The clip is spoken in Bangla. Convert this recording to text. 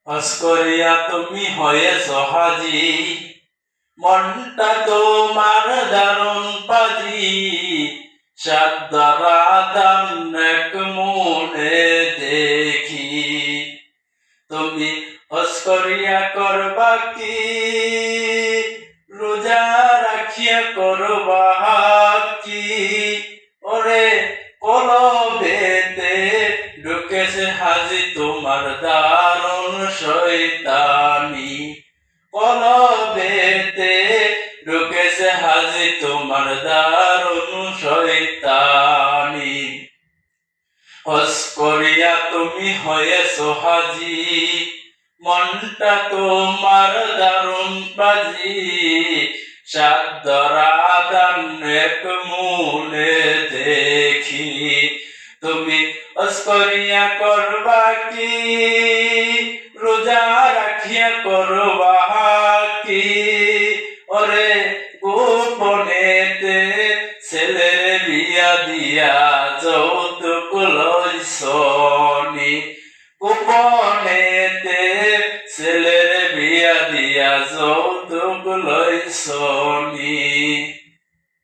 অস্করিয়া তুমি হয়েছ হাজি, মনটা তোমার দারুণ পাজি, সাদ্দারা দাম এক মনে দেখি। তুমি অস্করিয়া করবা কি, রোজা রাখিয়া করবা কি? ওরে কলবেতে ঢুকেছে হাজি তোমার দারুণ শয়তানি, কলবেতে ঢুকেছে হাজি তোমার দারুণ শয়তানি। হজ করিয়া তুমি হয়েছ হাজি, মনটা তোমার দারুণ বাজি, সাদ্দারা দান এক মনে দেখি। তুমি হজ করিয়া করবা কি, রোজা রাখিয়া করবা কি? ওরে গোপনেতে ছেলের বিয়া দিয়া যৌতুক লইছনি, গোপন